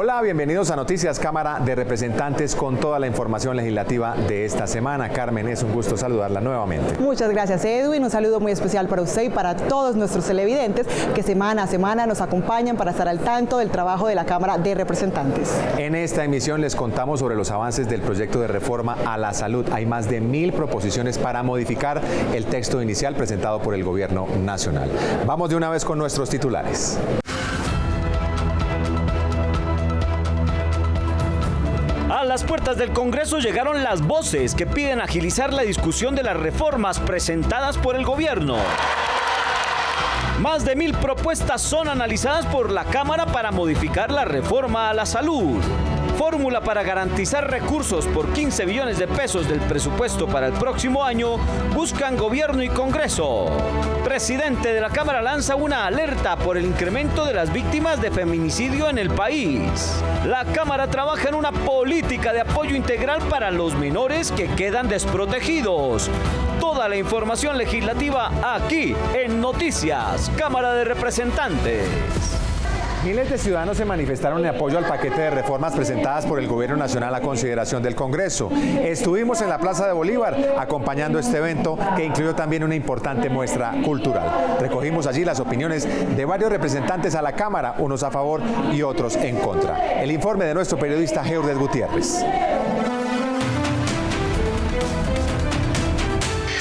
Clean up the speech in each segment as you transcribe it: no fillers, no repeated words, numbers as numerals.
Hola, bienvenidos a Noticias Cámara de Representantes con toda la información legislativa de esta semana. Carmen, es un gusto saludarla nuevamente. Muchas gracias, Edwin. Un saludo muy especial para usted y para todos nuestros televidentes que semana a semana nos acompañan para estar al tanto del trabajo de la Cámara de Representantes. En esta emisión les contamos sobre los avances del proyecto de reforma a la salud. Hay más de 1000 proposiciones para modificar el texto inicial presentado por el Gobierno Nacional. Vamos de una vez con nuestros titulares. A las puertas del Congreso llegaron las voces que piden agilizar la discusión de las reformas presentadas por el gobierno. Más de 1000 propuestas son analizadas por la Cámara para modificar la reforma a la salud. Fórmula para garantizar recursos por 15 billones de pesos del presupuesto para el próximo año buscan gobierno y Congreso. Presidente de la Cámara lanza una alerta por el incremento de las víctimas de feminicidio en el país. La Cámara trabaja en una política de apoyo integral para los menores que quedan desprotegidos. Toda la información legislativa aquí en Noticias Cámara de Representantes. Miles de ciudadanos se manifestaron en apoyo al paquete de reformas presentadas por el Gobierno Nacional a consideración del Congreso. Estuvimos en la Plaza de Bolívar acompañando este evento que incluyó también una importante muestra cultural. Recogimos allí las opiniones de varios representantes a la Cámara, unos a favor y otros en contra. El informe de nuestro periodista Geordes Gutiérrez.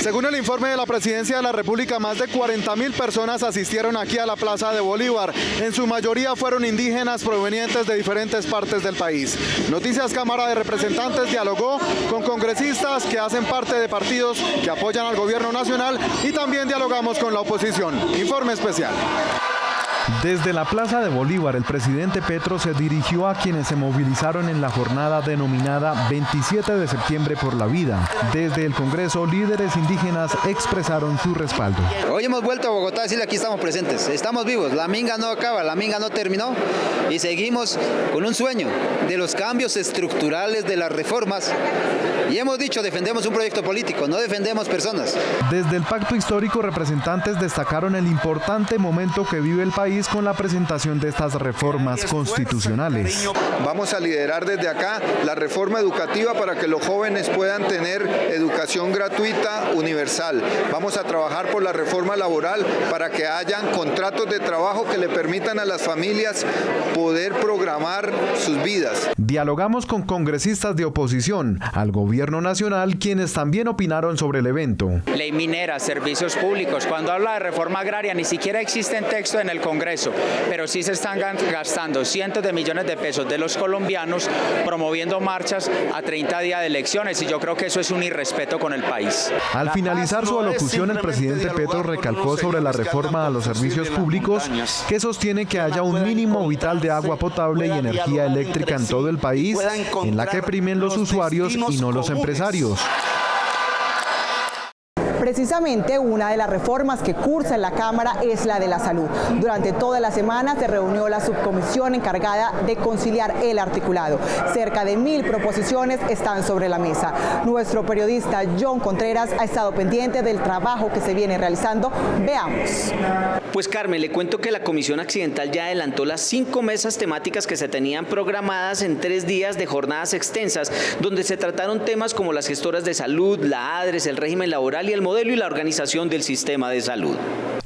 Según el informe de la Presidencia de la República, más de 40.000 personas asistieron aquí a la Plaza de Bolívar. En su mayoría fueron indígenas provenientes de diferentes partes del país. Noticias Cámara de Representantes dialogó con congresistas que hacen parte de partidos que apoyan al gobierno nacional y también dialogamos con la oposición. Informe especial. Desde la Plaza de Bolívar, el presidente Petro se dirigió a quienes se movilizaron en la jornada denominada 27 de septiembre por la vida. Desde el Congreso, líderes indígenas expresaron su respaldo. Hoy hemos vuelto a Bogotá a decirle aquí estamos presentes, estamos vivos, la minga no acaba, la minga no terminó y seguimos con un sueño de los cambios estructurales, de las reformas. Y hemos dicho, defendemos un proyecto político, no defendemos personas. Desde el Pacto Histórico, representantes destacaron el importante momento que vive el país con la presentación de estas reformas constitucionales. Vamos a liderar desde acá la reforma educativa para que los jóvenes puedan tener educación gratuita universal. Vamos a trabajar por la reforma laboral para que hayan contratos de trabajo que le permitan a las familias poder programar sus vidas. Dialogamos con congresistas de oposición al gobierno nacional, quienes también opinaron sobre el evento. Ley minera, servicios públicos. Cuando habla de reforma agraria, ni siquiera existe en texto en el Congreso, pero sí se están gastando cientos de millones de pesos de los colombianos promoviendo marchas a 30 días de elecciones y yo creo que eso es un irrespeto con el país. Al finalizar su alocución, el presidente Petro recalcó sobre la reforma a los servicios públicos, que sostiene que haya un mínimo vital de agua potable y energía eléctrica en todo el país, en la que primen los usuarios y no los empresarios. Precisamente una de las reformas que cursa en la Cámara es la de la salud. Durante toda la semana se reunió la subcomisión encargada de conciliar el articulado. Cerca de 1000 proposiciones están sobre la mesa. Nuestro periodista John Contreras ha estado pendiente del trabajo que se viene realizando. Veamos. Pues Carmen, le cuento que la Comisión Accidental ya adelantó las 5 mesas temáticas que se tenían programadas en 3 días de jornadas extensas, donde se trataron temas como las gestoras de salud, la ADRES, el régimen laboral y el modelo y la organización del sistema de salud.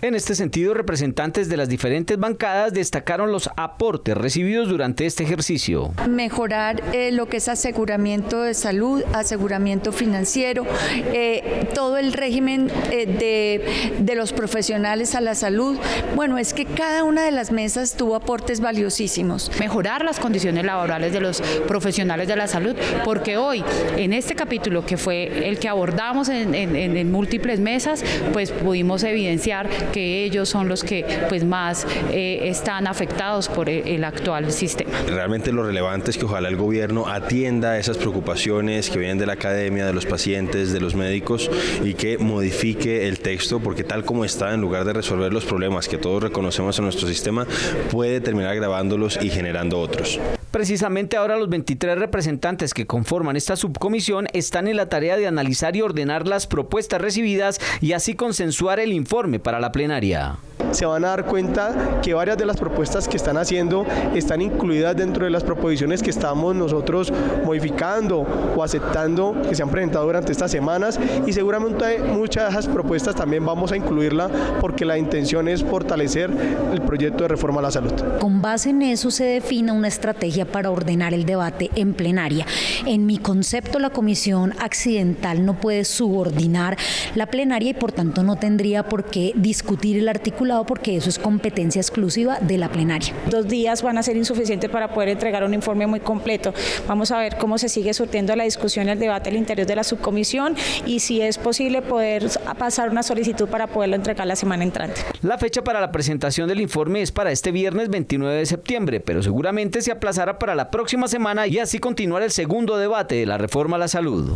En este sentido, representantes de las diferentes bancadas destacaron los aportes recibidos durante este ejercicio. Mejorar lo que es aseguramiento de salud, aseguramiento financiero, todo el régimen de los profesionales a la salud. Bueno, es que cada una de las mesas tuvo aportes valiosísimos. Mejorar las condiciones laborales de los profesionales de la salud, porque hoy, en este capítulo que fue el que abordamos en múltiples mesas, pues pudimos evidenciar que ellos son los que pues más están afectados por el actual sistema. Realmente lo relevante es que ojalá el gobierno atienda esas preocupaciones que vienen de la academia, de los pacientes, de los médicos y que modifique el texto, porque tal como está, en lugar de resolver los problemas que todos reconocemos en nuestro sistema, puede terminar agravándolos y generando otros. Precisamente ahora los 23 representantes que conforman esta subcomisión están en la tarea de analizar y ordenar las propuestas recibidas y así consensuar el informe para la plenaria. se van a dar cuenta que varias de las propuestas que están haciendo están incluidas dentro de las proposiciones que estamos nosotros modificando o aceptando que se han presentado durante estas semanas, y seguramente muchas de esas propuestas también vamos a incluirla porque la intención es fortalecer el proyecto de reforma a la salud. Con base en eso se define una estrategia para ordenar el debate en plenaria. En mi concepto, la comisión accidental no puede subordinar la plenaria y por tanto no tendría por qué discutir el articulado, porque eso es competencia exclusiva de la plenaria. 2 días van a ser insuficientes para poder entregar un informe muy completo. Vamos a ver cómo se sigue surtiendo la discusión y el debate al interior de la subcomisión y si es posible poder pasar una solicitud para poderlo entregar la semana entrante. La fecha para la presentación del informe es para este viernes 29 de septiembre, pero seguramente se aplazará para la próxima semana y así continuar el segundo debate de la reforma a la salud.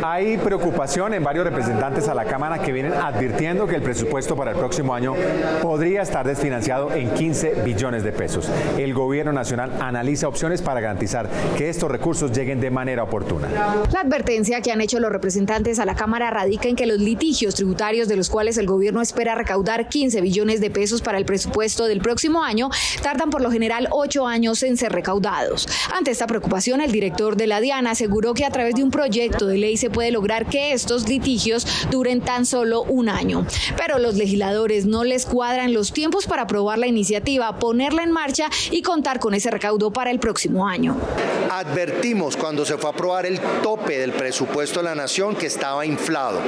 Hay preocupación en varios representantes a la Cámara que vienen advirtiendo que el presupuesto para el próximo año podría estar desfinanciado en 15 billones de pesos. El Gobierno Nacional analiza opciones para garantizar que estos recursos lleguen de manera oportuna. La advertencia que han hecho los representantes a la Cámara radica en que los litigios tributarios de los cuales el gobierno espera recaudar 15 billones de pesos para el presupuesto del próximo año tardan por lo general 8 años en ser recaudados. Ante esta preocupación, el director de la DIAN aseguró que a través de un proyecto de ley se puede lograr que estos litigios duren tan solo 1 año. Pero los legisladores no les cuadran los tiempos para aprobar la iniciativa, ponerla en marcha y contar con ese recaudo para el próximo año. Advertimos cuando se fue a aprobar el tope del presupuesto de la Nación que estaba inflado.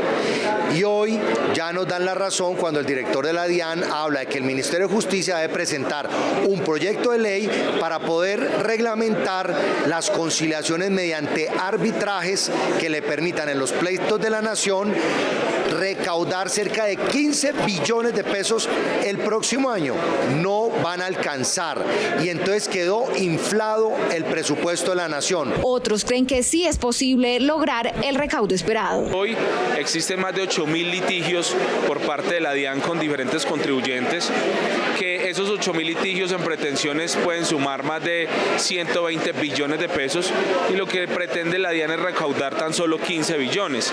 Y hoy ya nos dan la razón cuando el director de la DIAN habla de que el Ministerio de Justicia debe presentar un proyecto de ley para poder reglamentar las conciliaciones mediante arbitrajes que le permitan en los pleitos de la Nación recaudar cerca de 15 billones de pesos el próximo año. No van a alcanzar y entonces quedó inflado el presupuesto de la Nación. Otros creen que sí es posible lograr el recaudo esperado. Hoy existen más de 8.000 litigios por parte de la DIAN con diferentes contribuyentes, que esos 8.000 litigios en pretensiones pueden sumar más de 120 billones de pesos y lo que pretende la DIAN es recaudar tan solo 15 billones.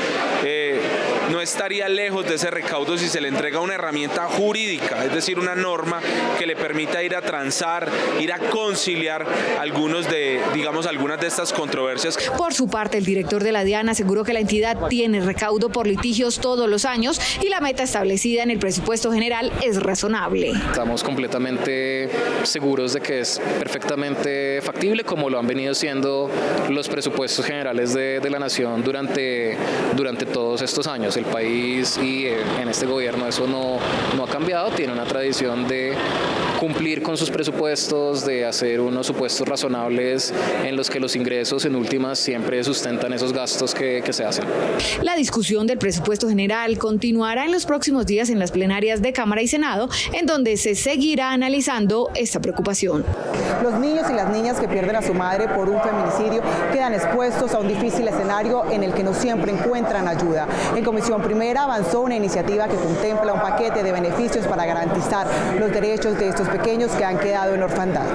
No estaría lejos de ese recaudo si se le entrega una herramienta jurídica, es decir, una norma que le permita ir a transar, ir a conciliar algunas de estas controversias. Por su parte, el director de la DIAN aseguró que la entidad tiene recaudo por litigios todos los años y la meta establecida en el presupuesto general es razonable. Estamos completamente seguros de que es perfectamente factible, como lo han venido siendo los presupuestos generales de la Nación durante todos estos años. El país y en este gobierno eso no ha cambiado, tiene una tradición de cumplir con sus presupuestos, de hacer unos supuestos razonables en los que los ingresos en últimas siempre sustentan esos gastos que se hacen. La discusión del presupuesto general continuará en los próximos días en las plenarias de Cámara y Senado, en donde se seguirá analizando esta preocupación. Los niños y las niñas que pierden a su madre por un feminicidio quedan expuestos a un difícil escenario en el que no siempre encuentran ayuda. En Comisión Primera avanzó una iniciativa que contempla un paquete de beneficios para garantizar los derechos de estos pequeños que han quedado en orfandad.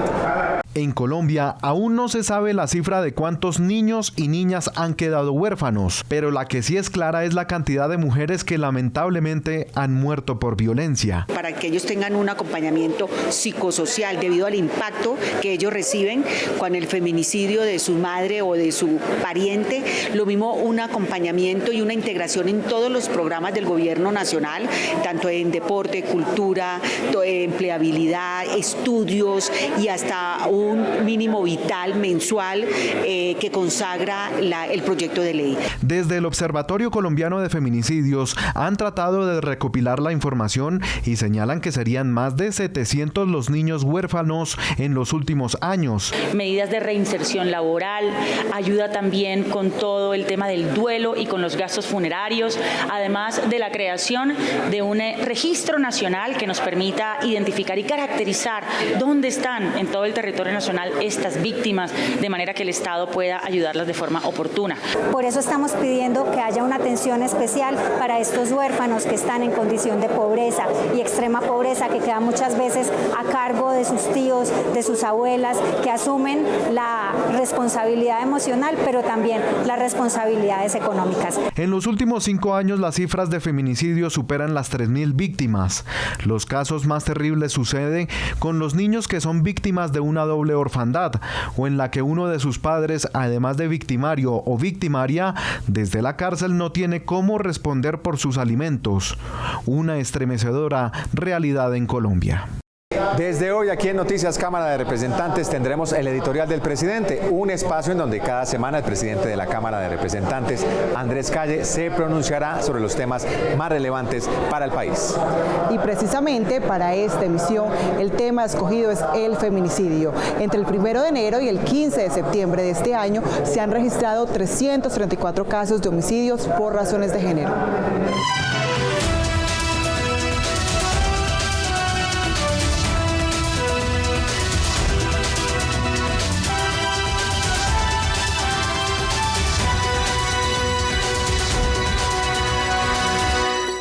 En Colombia aún no se sabe la cifra de cuántos niños y niñas han quedado huérfanos, pero la que sí es clara es la cantidad de mujeres que lamentablemente han muerto por violencia. Para que ellos tengan un acompañamiento psicosocial debido al impacto que ellos reciben con el feminicidio de su madre o de su pariente, lo mismo un acompañamiento y una integración en todos los programas del gobierno nacional, tanto en deporte, cultura, empleabilidad, estudios y hasta un mínimo vital mensual que consagra el proyecto de ley. Desde el Observatorio Colombiano de Feminicidios han tratado de recopilar la información y señalan que serían más de 700 los niños huérfanos en los últimos años. Medidas de reinserción laboral, ayuda también con todo el tema del duelo y con los gastos funerarios, además de la creación de un registro nacional que nos permita identificar y caracterizar dónde están en todo el territorio nacional estas víctimas, de manera que el Estado pueda ayudarlas de forma oportuna. Por eso estamos pidiendo que haya una atención especial para estos huérfanos que están en condición de pobreza y extrema pobreza, que quedan muchas veces a cargo de sus tíos, de sus abuelas, que asumen la responsabilidad emocional, pero también las responsabilidades económicas. En los últimos 5 años, las cifras de feminicidio superan las 3.000 víctimas. Los casos más terribles suceden con los niños que son víctimas de una doble orfandad, o en la que uno de sus padres, además de victimario o victimaria, desde la cárcel no tiene cómo responder por sus alimentos. Una estremecedora realidad en Colombia. Desde hoy aquí en Noticias Cámara de Representantes tendremos el editorial del presidente, un espacio en donde cada semana el presidente de la Cámara de Representantes, Andrés Calle, se pronunciará sobre los temas más relevantes para el país. Y precisamente para esta emisión el tema escogido es el feminicidio. Entre el 1 de enero y el 15 de septiembre de este año se han registrado 334 casos de homicidios por razones de género.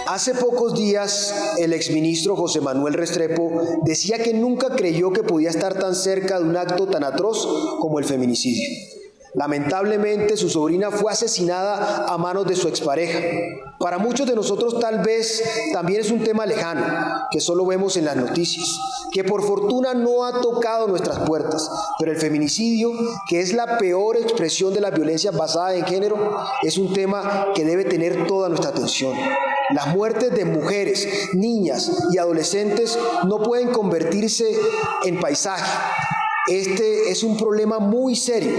Hace pocos días, el exministro José Manuel Restrepo decía que nunca creyó que podía estar tan cerca de un acto tan atroz como el feminicidio. Lamentablemente, su sobrina fue asesinada a manos de su expareja. Para muchos de nosotros tal vez también es un tema lejano, que solo vemos en las noticias, que por fortuna no ha tocado nuestras puertas, pero el feminicidio, que es la peor expresión de las violencias basadas en género, es un tema que debe tener toda nuestra atención. Las muertes de mujeres, niñas y adolescentes no pueden convertirse en paisaje. Este es un problema muy serio.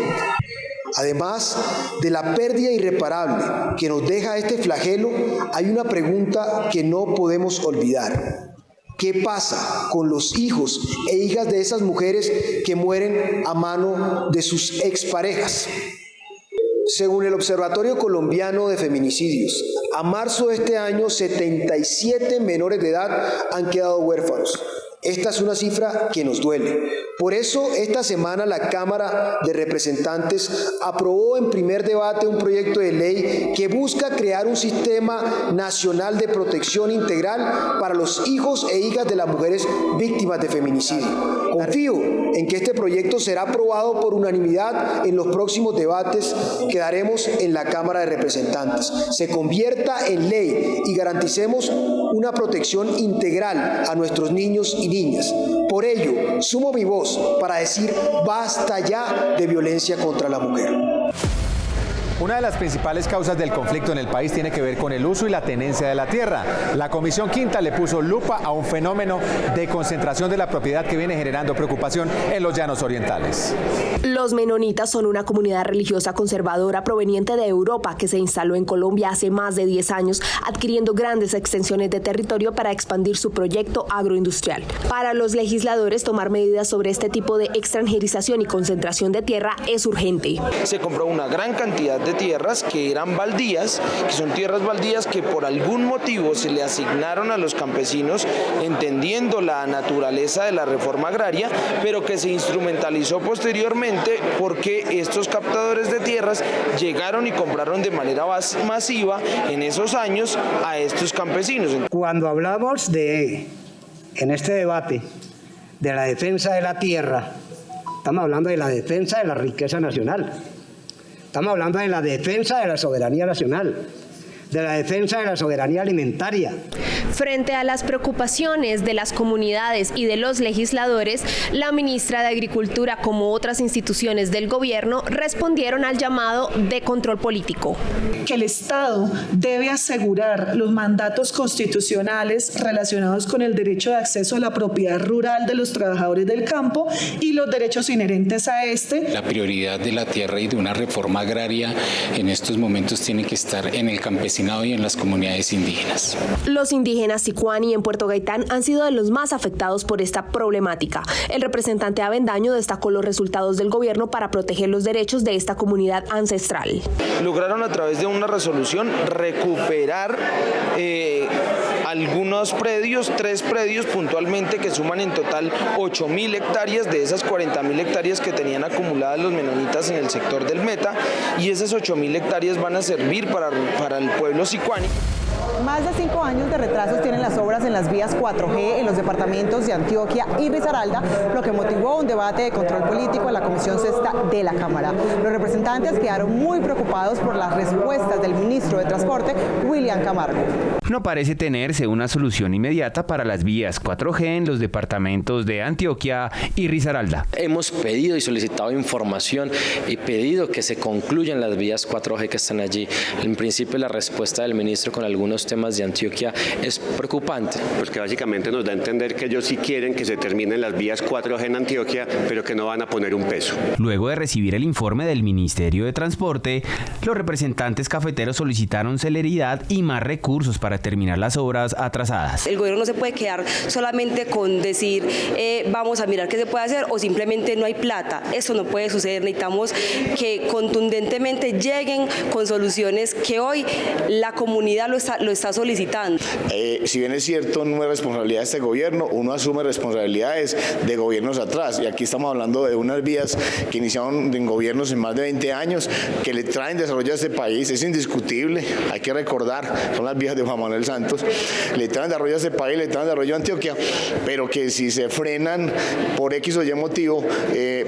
Además de la pérdida irreparable que nos deja este flagelo, hay una pregunta que no podemos olvidar. ¿Qué pasa con los hijos e hijas de esas mujeres que mueren a mano de sus exparejas? Según el Observatorio Colombiano de Feminicidios, a marzo de este año 77 menores de edad han quedado huérfanos. Esta es una cifra que nos duele. Por eso, esta semana la Cámara de Representantes aprobó en primer debate un proyecto de ley que busca crear un sistema nacional de protección integral para los hijos e hijas de las mujeres víctimas de feminicidio. Confío en que este proyecto será aprobado por unanimidad en los próximos debates que daremos en la Cámara de Representantes. Se convierta en ley y garanticemos una protección integral a nuestros niños y niñas. Por ello, sumo mi voz para decir basta ya de violencia contra la mujer. Una de las principales causas del conflicto en el país tiene que ver con el uso y la tenencia de la tierra. La Comisión Quinta le puso lupa a un fenómeno de concentración de la propiedad que viene generando preocupación en los llanos orientales. Los menonitas son una comunidad religiosa conservadora proveniente de Europa que se instaló en Colombia hace más de 10 años, adquiriendo grandes extensiones de territorio para expandir su proyecto agroindustrial. Para los legisladores, tomar medidas sobre este tipo de extranjerización y concentración de tierra es urgente. Se compró una gran cantidad de tierras que eran baldías, que son tierras baldías que por algún motivo se le asignaron a los campesinos, entendiendo la naturaleza de la reforma agraria, pero que se instrumentalizó posteriormente porque estos captadores de tierras llegaron y compraron de manera masiva en esos años a estos campesinos. Cuando hablamos en este debate de la defensa de la tierra, estamos hablando de la defensa de la riqueza nacional. Estamos hablando de la defensa de la soberanía nacional, de la defensa de la soberanía alimentaria. Frente a las preocupaciones de las comunidades y de los legisladores, la ministra de Agricultura, como otras instituciones del gobierno, respondieron al llamado de control político. Que el Estado debe asegurar los mandatos constitucionales relacionados con el derecho de acceso a la propiedad rural de los trabajadores del campo y los derechos inherentes a este. La prioridad de la tierra y de una reforma agraria en estos momentos tiene que estar en el campesinado y en las comunidades indígenas. Los indígenas Sicuani en Puerto Gaitán han sido de los más afectados por esta problemática. El representante Avendaño destacó los resultados del gobierno para proteger los derechos de esta comunidad ancestral. Lograron a través de una resolución recuperar algunos predios, 3 predios puntualmente que suman en total 8.000 hectáreas de esas 40.000 hectáreas que tenían acumuladas los menonitas en el sector del Meta, y esas 8.000 hectáreas van a servir para el pueblo sicuani. Más de 5 años de retrasos tienen las obras en las vías 4G en los departamentos de Antioquia y Risaralda, lo que motivó un debate de control político en la Comisión Sexta de la Cámara. Los representantes quedaron muy preocupados por las respuestas del ministro de Transporte, William Camargo. No parece tenerse una solución inmediata para las vías 4G en los departamentos de Antioquia y Risaralda. Hemos pedido y solicitado información y pedido que se concluyan las vías 4G que están allí. En principio, la respuesta del ministro con algunos temas de Antioquia es preocupante. Porque básicamente nos da a entender que ellos sí quieren que se terminen las vías 4G en Antioquia, pero que no van a poner un peso. Luego de recibir el informe del Ministerio de Transporte, los representantes cafeteros solicitaron celeridad y más recursos para terminar las obras atrasadas. El gobierno no se puede quedar solamente con decir vamos a mirar qué se puede hacer o simplemente no hay plata. Eso no puede suceder. Necesitamos que contundentemente lleguen con soluciones que hoy la comunidad lo está solicitando. Si bien es cierto, no es responsabilidad de este gobierno, uno asume responsabilidades de gobiernos atrás, y aquí estamos hablando de unas vías que iniciaron en gobiernos en más de 20 años, que le traen desarrollo a este país, es indiscutible, hay que recordar, son las vías de Juan Manuel Santos, le traen desarrollo a este país, le traen desarrollo a Antioquia, pero que si se frenan por X o Y motivo,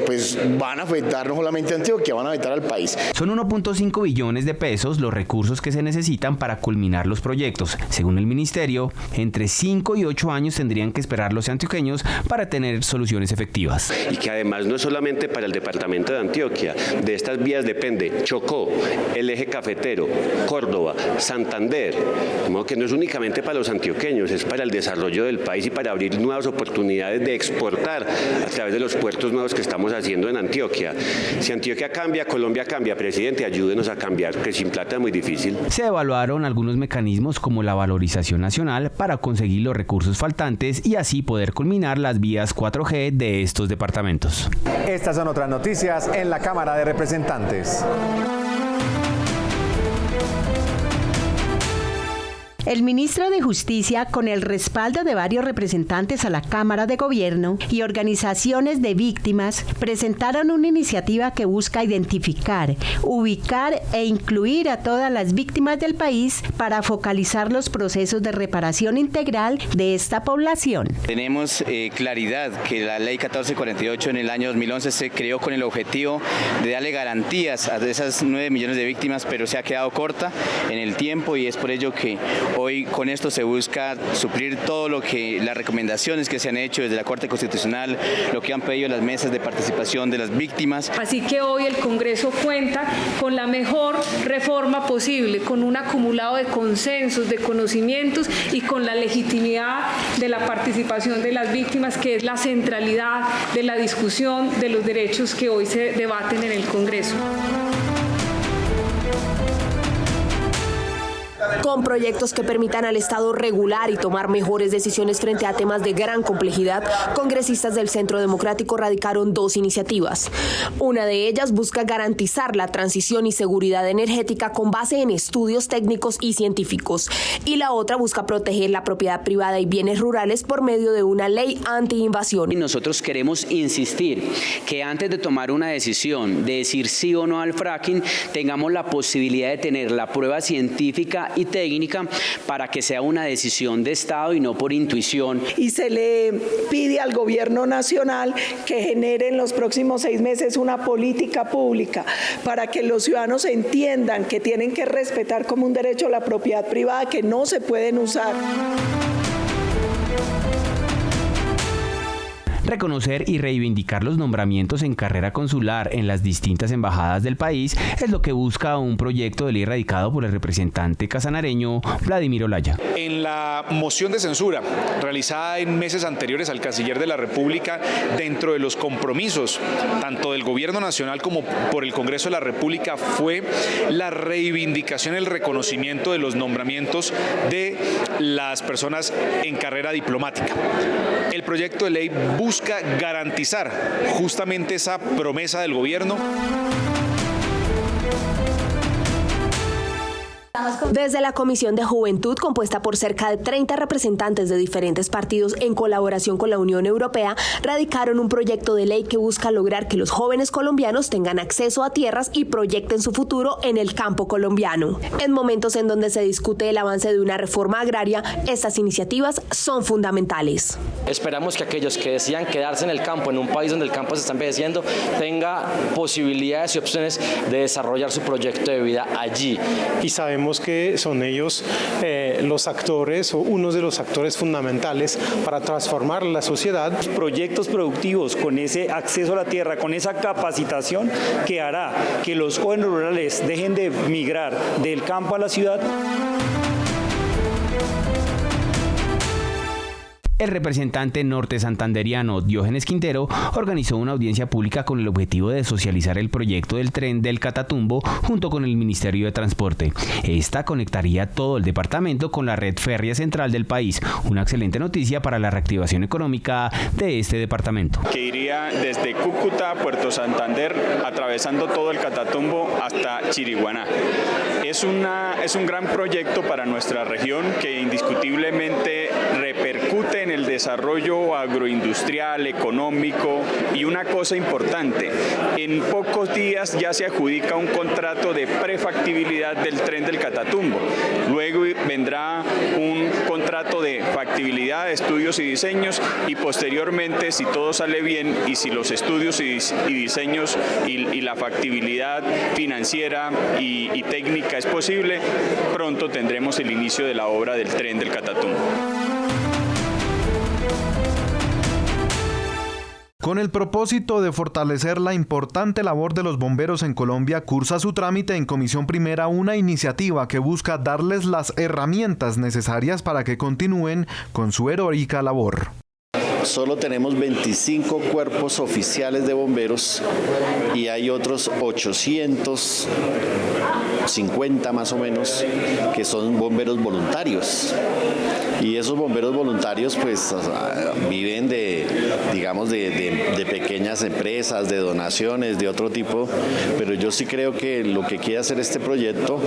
pues van a afectar no solamente a Antioquia, van a afectar al país. Son 1.5 billones de pesos los recursos que se necesitan para culminar los proyectos. Según el ministerio, entre 5 y 8 años tendrían que esperar los antioqueños para tener soluciones efectivas. Y que además no es solamente para el departamento de Antioquia, de estas vías depende Chocó, el eje cafetero, Córdoba, Santander, de modo que no es únicamente para los antioqueños, es para el desarrollo del país y para abrir nuevas oportunidades de exportar a través de los puertos nuevos que estamos haciendo en Antioquia. Si Antioquia cambia, Colombia cambia. Presidente, ayúdenos a cambiar, que sin plata es muy difícil. Se evaluaron algunos mecanismos como la valorización nacional para conseguir los recursos faltantes y así poder culminar las vías 4G de estos departamentos. Estas son otras noticias en la Cámara de Representantes. El ministro de Justicia, con el respaldo de varios representantes a la Cámara de Gobierno y organizaciones de víctimas, presentaron una iniciativa que busca identificar, ubicar e incluir a todas las víctimas del país para focalizar los procesos de reparación integral de esta población. Tenemos claridad que la Ley 1448 en el año 2011 se creó con el objetivo de darle garantías a esas 9 millones de víctimas, pero se ha quedado corta en el tiempo, y es por ello que hoy con esto se busca suplir todo lo que las recomendaciones que se han hecho desde la Corte Constitucional, lo que han pedido las mesas de participación de las víctimas. Así que hoy el Congreso cuenta con la mejor reforma posible, con un acumulado de consensos, de conocimientos y con la legitimidad de la participación de las víctimas, que es la centralidad de la discusión de los derechos que hoy se debaten en el Congreso. Con proyectos que permitan al Estado regular y tomar mejores decisiones frente a temas de gran complejidad, congresistas del Centro Democrático radicaron 2 iniciativas. Una de ellas busca garantizar la transición y seguridad energética con base en estudios técnicos y científicos, y la otra busca proteger la propiedad privada y bienes rurales por medio de una ley anti-invasión. Y nosotros queremos insistir que antes de tomar una decisión de decir sí o no al fracking, tengamos la posibilidad de tener la prueba científica y técnica para que sea una decisión de Estado y no por intuición. Y se le pide al gobierno nacional que genere en los próximos 6 meses una política pública para que los ciudadanos entiendan que tienen que respetar como un derecho la propiedad privada, que no se pueden usar. Reconocer y reivindicar los nombramientos en carrera consular en las distintas embajadas del país es lo que busca un proyecto de ley radicado por el representante casanareño Vladimir Olaya. En la moción de censura realizada en meses anteriores al canciller de la República, dentro de los compromisos tanto del Gobierno Nacional como por el Congreso de la República, fue la reivindicación, el reconocimiento de los nombramientos de las personas en carrera diplomática. El proyecto de ley busca garantizar justamente esa promesa del gobierno. Desde la Comisión de Juventud, compuesta por cerca de 30 representantes de diferentes partidos en colaboración con la Unión Europea, radicaron un proyecto de ley que busca lograr que los jóvenes colombianos tengan acceso a tierras y proyecten su futuro en el campo colombiano. En momentos en donde se discute el avance de una reforma agraria, estas iniciativas son fundamentales. Esperamos que aquellos que decidan quedarse en el campo, en un país donde el campo se está envejeciendo, tenga posibilidades y opciones de desarrollar su proyecto de vida allí. Y sabemos que son ellos los actores o unos de los actores fundamentales para transformar la sociedad. Proyectos productivos con ese acceso a la tierra, con esa capacitación que hará que los jóvenes rurales dejen de migrar del campo a la ciudad. El representante norte santanderiano Diógenes Quintero organizó una audiencia pública con el objetivo de socializar el proyecto del tren del Catatumbo junto con el Ministerio de Transporte. Esta conectaría todo el departamento con la red férrea central del país, una excelente noticia para la reactivación económica de este departamento. Que iría desde Cúcuta, Puerto Santander, atravesando todo el Catatumbo hasta Chiriguaná. Es un gran proyecto para nuestra región que indiscutiblemente repercute en el desarrollo agroindustrial, económico y una cosa importante, en pocos días ya se adjudica un contrato de prefactibilidad del tren del Catatumbo. Luego vendrá un contrato de factibilidad, estudios y diseños y posteriormente, si todo sale bien y si los estudios y diseños y la factibilidad financiera y técnica es posible, pronto tendremos el inicio de la obra del tren del Catatumbo. Con el propósito de fortalecer la importante labor de los bomberos en Colombia, cursa su trámite en Comisión Primera una iniciativa que busca darles las herramientas necesarias para que continúen con su heroica labor. Solo tenemos 25 cuerpos oficiales de bomberos y hay otros 850 más o menos que son bomberos voluntarios. Y esos bomberos voluntarios pues viven de pequeñas empresas, de donaciones, de otro tipo, pero yo sí creo que lo que quiere hacer este proyecto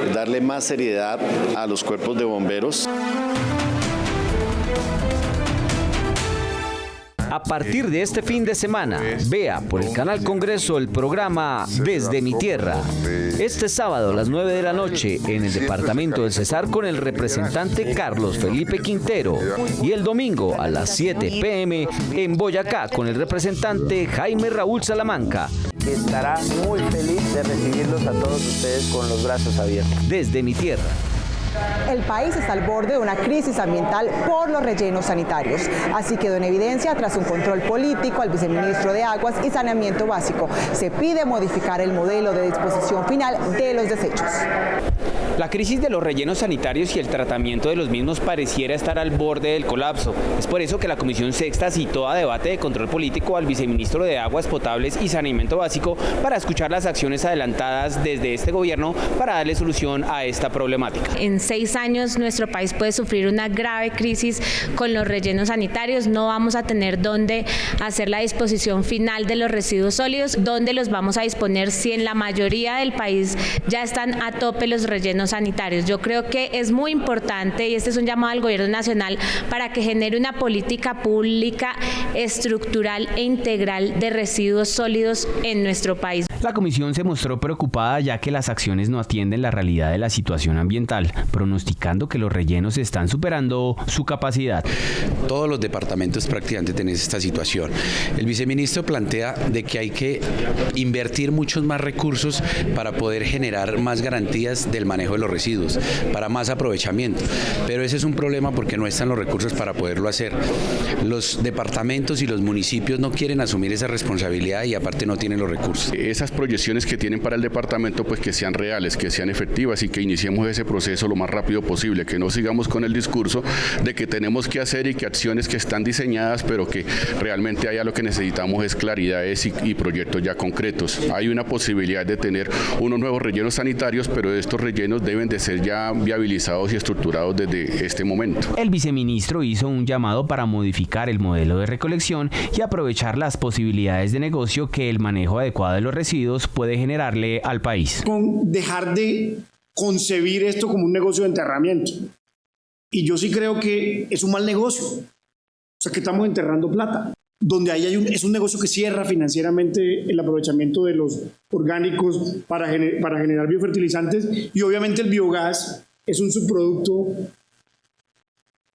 es darle más seriedad a los cuerpos de bomberos. A partir de este fin de semana, vea por el canal Congreso el programa Desde mi Tierra. Este sábado a las 9 de la noche en el departamento del Cesar con el representante Carlos Felipe Quintero y el domingo a las 7 p.m. en Boyacá con el representante Jaime Raúl Salamanca. Estará muy feliz de recibirlos a todos ustedes con los brazos abiertos. Desde mi Tierra. El país está al borde de una crisis ambiental por los rellenos sanitarios. Así quedó en evidencia tras un control político al viceministro de Aguas y Saneamiento Básico. Se pide modificar el modelo de disposición final de los desechos. La crisis de los rellenos sanitarios y el tratamiento de los mismos pareciera estar al borde del colapso. Es por eso que la Comisión Sexta citó a debate de control político al viceministro de Aguas Potables y Saneamiento Básico para escuchar las acciones adelantadas desde este gobierno para darle solución a esta problemática. En 6 años nuestro país puede sufrir una grave crisis con los rellenos sanitarios. No vamos a tener dónde hacer la disposición final de los residuos sólidos, dónde los vamos a disponer si en la mayoría del país ya están a tope los rellenos sanitarios. Yo creo que es muy importante y este es un llamado al gobierno nacional para que genere una política pública estructural e integral de residuos sólidos en nuestro país. La comisión se mostró preocupada ya que las acciones no atienden la realidad de la situación ambiental, pronosticando que los rellenos están superando su capacidad. Todos los departamentos prácticamente tienen esta situación. El viceministro plantea de que hay que invertir muchos más recursos para poder generar más garantías del manejo de los residuos, para más aprovechamiento, pero ese es un problema porque no están los recursos para poderlo hacer. Los departamentos y los municipios no quieren asumir esa responsabilidad y aparte no tienen los recursos. Esas proyecciones que tienen para el departamento pues que sean reales, que sean efectivas y que iniciemos ese proceso lo más rápido posible, que no sigamos con el discurso de que tenemos que hacer y que acciones que están diseñadas pero que realmente allá lo que necesitamos es claridades y proyectos ya concretos. Hay una posibilidad de tener unos nuevos rellenos sanitarios, pero estos rellenos deben de ser ya viabilizados y estructurados desde este momento. El viceministro hizo un llamado para modificar el modelo de recolección y aprovechar las posibilidades de negocio que el manejo adecuado de los residuos puede generarle al país. Con dejar de concebir esto como un negocio de enterramiento. Y yo sí creo que es un mal negocio. O sea, que estamos enterrando plata. Donde es un negocio que cierra financieramente el aprovechamiento de los orgánicos para generar biofertilizantes, y obviamente el biogás es un subproducto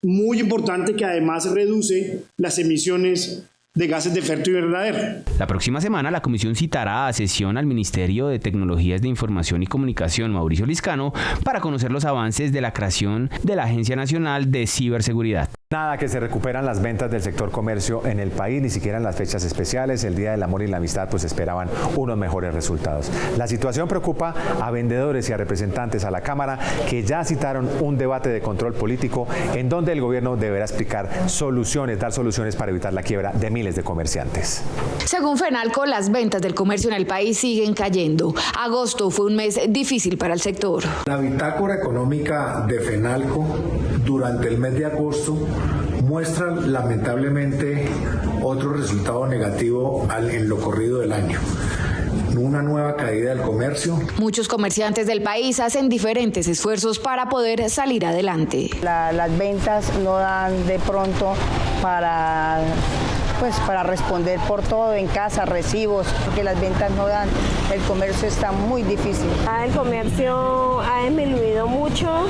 muy importante que además reduce las emisiones de gases de efecto invernadero. La próxima semana la comisión citará a sesión al Ministerio de Tecnologías de Información y Comunicación, Mauricio Liscano, para conocer los avances de la creación de la Agencia Nacional de Ciberseguridad. Nada que se recuperan las ventas del sector comercio en el país, ni siquiera en las fechas especiales, el Día del Amor y la Amistad, pues esperaban unos mejores resultados. La situación preocupa a vendedores y a representantes a la Cámara, que ya citaron un debate de control político en donde el gobierno deberá explicar dar soluciones para evitar la quiebra de miles de comerciantes. Según FENALCO, las ventas del comercio en el país siguen cayendo. Agosto fue un mes difícil para el sector. La bitácora económica de FENALCO durante el mes de agosto muestra lamentablemente otro resultado negativo en lo corrido del año. Una nueva caída del comercio. Muchos comerciantes del país hacen diferentes esfuerzos para poder salir adelante. Las ventas no dan de pronto para responder por todo en casa, recibos, porque las ventas no dan. El comercio está muy difícil. El comercio ha disminuido mucho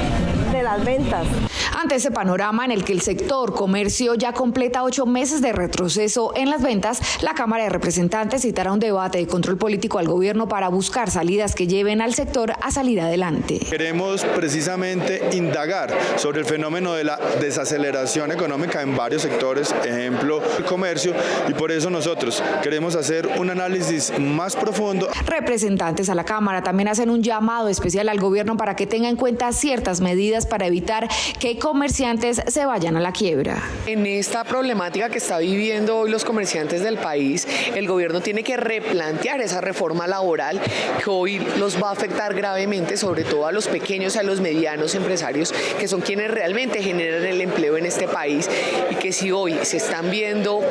de las ventas. Ante ese panorama en el que el sector comercio ya completa 8 meses de retroceso en las ventas, la Cámara de Representantes citará un debate de control político al gobierno para buscar salidas que lleven al sector a salir adelante. Queremos precisamente indagar sobre el fenómeno de la desaceleración económica en varios sectores, ejemplo, el comercio, y por eso nosotros queremos hacer un análisis más profundo. Representantes a la Cámara también hacen un llamado especial al gobierno para que tenga en cuenta ciertas medidas para evitar que comerciantes se vayan a la quiebra. En esta problemática que está viviendo hoy los comerciantes del país, el gobierno tiene que replantear esa reforma laboral que hoy los va a afectar gravemente, sobre todo a los pequeños y a los medianos empresarios, que son quienes realmente generan el empleo en este país, y que si hoy se están viendo,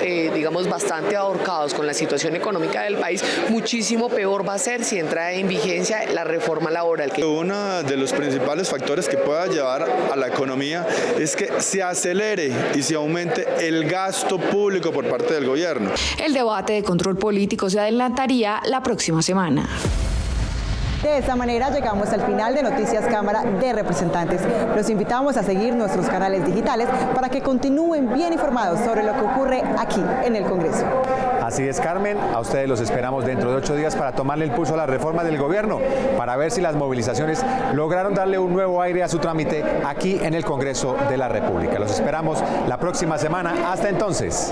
bastante ahorcados con la situación económica del país, muchísimo peor va a ser si entra en vigencia la reforma laboral. Uno de los principales factores que pueda llevar a la economía es que se acelere y se aumente el gasto público por parte del gobierno. El debate de control político se adelantaría la próxima semana. De esta manera llegamos al final de Noticias Cámara de Representantes. Los invitamos a seguir nuestros canales digitales para que continúen bien informados sobre lo que ocurre aquí en el Congreso. Así es, Carmen, a ustedes los esperamos dentro de 8 días para tomarle el pulso a la reforma del gobierno, para ver si las movilizaciones lograron darle un nuevo aire a su trámite aquí en el Congreso de la República. Los esperamos la próxima semana. Hasta entonces.